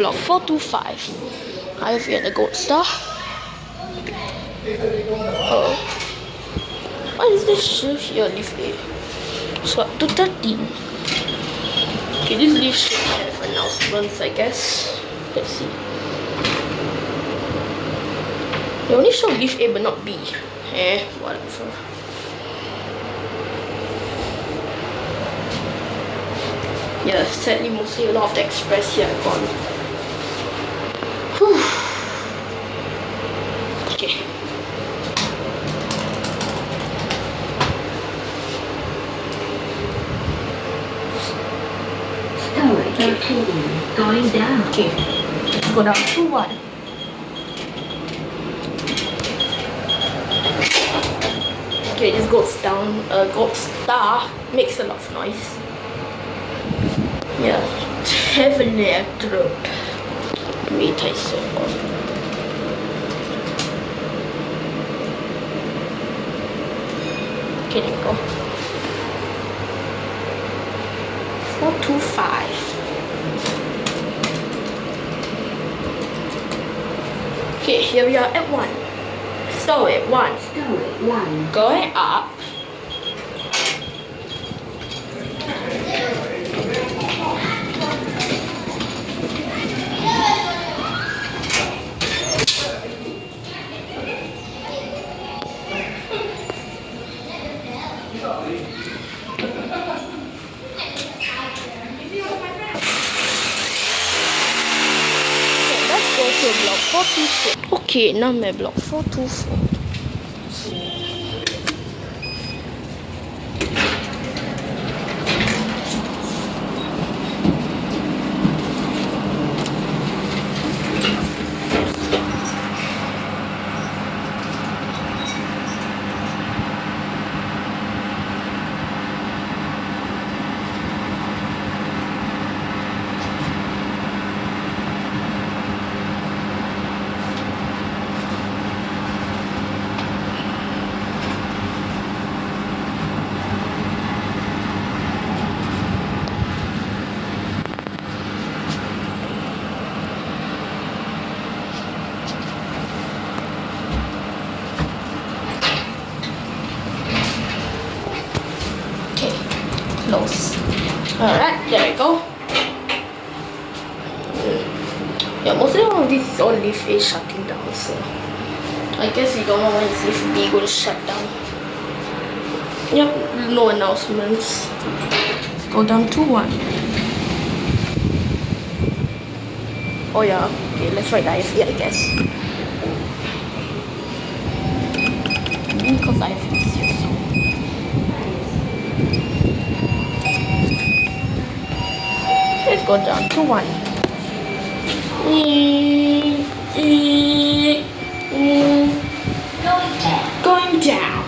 block 425. I have here the Goldstar. Oh, what is this shoe here? Leaf A. So up to 13. Okay, this leaf should have announcements, I guess. Let's see. They only show leaf A but not B. Whatever. Yeah, sadly mostly a lot of the express here are gone. Whew. Okay. Going down. Okay. Go down to 1. Okay, this goes down. GoldStar makes a lot of noise. Yeah, heavenly drop. Wait, I saw. Okay, there we go. 425. Okay, here we are at 1. So at 1. Going up. Block 424. Okay, now my block 424. Close. Alright, there we go. Yeah, mostly all of this is all leaf A shutting down, so I guess we don't know when it's leaf B going to shut down. Yep, no announcements. Go down to 1. Oh yeah, okay, let's write IFE, I guess. Because IFE is here, so. Let's go down to 1. Going down.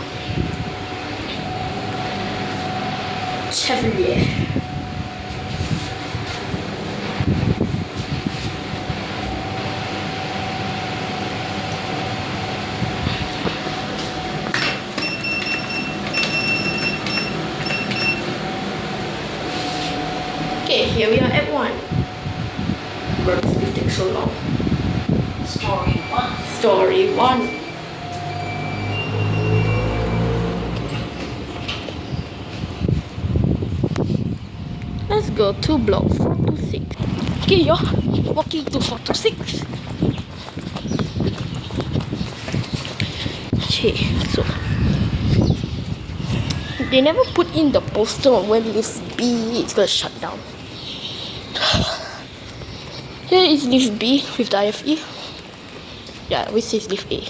Chevalier. Okay, here we are at 1. Why does it take so long? Story 1. Story 1. Let's go to block 426. Okay, you're walking to 426. Okay, so they never put in the poster on when lift B is gonna shut down. Here is lift B with the IFE. Yeah, which is lift A.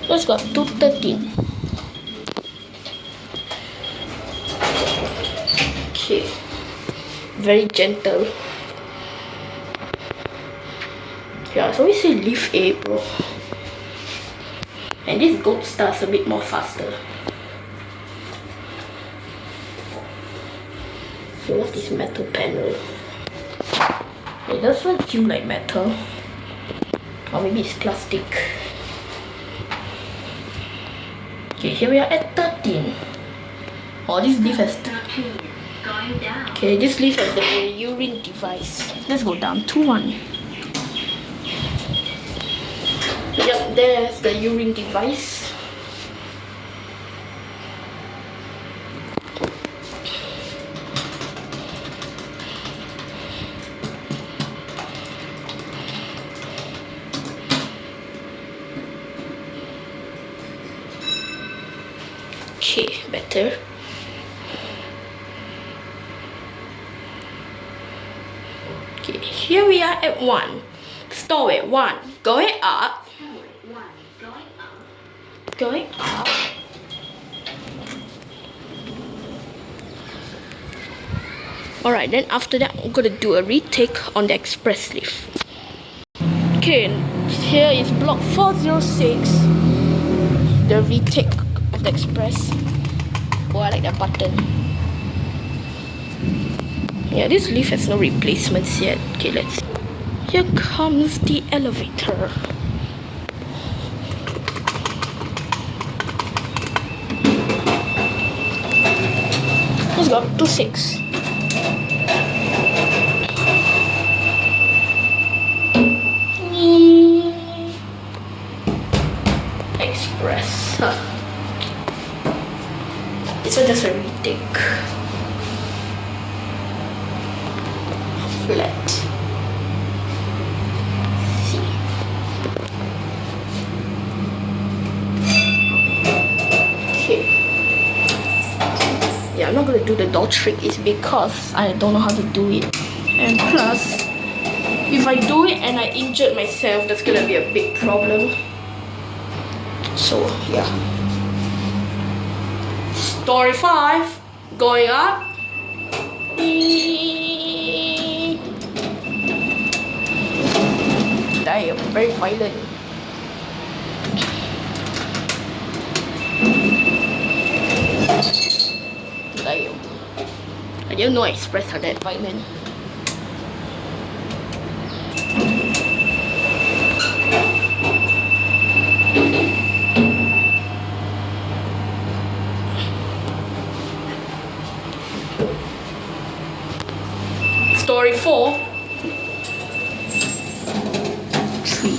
Let's go to 13. Okay, very gentle. Yeah, so we say lift A, bro. And this Goldstars is a bit more faster. So what's this metal panel? It doesn't feel like metal. Or maybe it's plastic. Okay, here we are at 13. Oh, this lift has. Going down. Okay, this lift has the urine device. Let's go down to 1. Yep, there's the urine device. Okay, better. Okay, here we are at 1. Story 1. Going up. Going up. Alright, then after that, I'm gonna do a retake on the express lift. Okay, here is block 406. The retake of the express. Oh, I like that button. Yeah, this lift has no replacements yet. Okay, let's. Here comes the elevator. Let's go to 6. Express. This one just a retake. Flat. C. Okay. Yeah, I'm not gonna do the door trick. It's because I don't know how to do it. And plus, if I do it and I injured myself, that's gonna be a big problem. So yeah. Story 5. Going up. Damn, very violent. Damn. I didn't know express are that violent. Story 4. 3.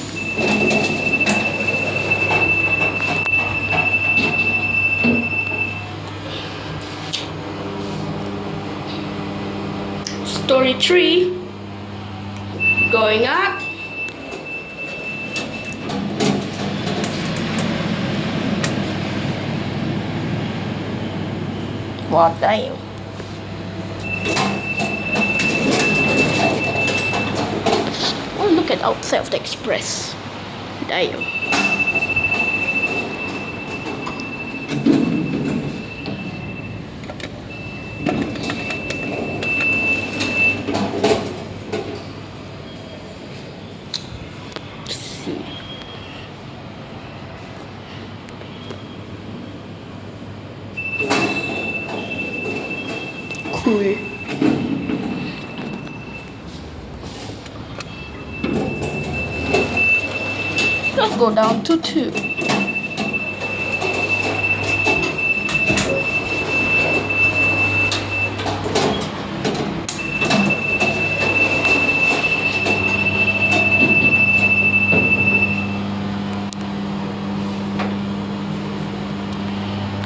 Story 3. Going up. Wow, damn. Oh, look at outside of the express. Damn. Let's see. Cool. Let's go down to 2.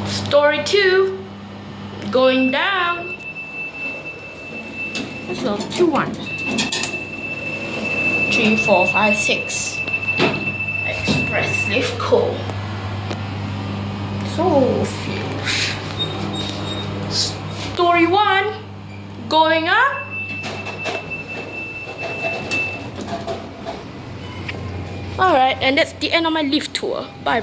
Story 2. Going down. Let's go to 1. 3, 4, 5, 6. Express lift call. So feels. Story 1. Going up. Alright, and that's the end of my lift tour. Bye.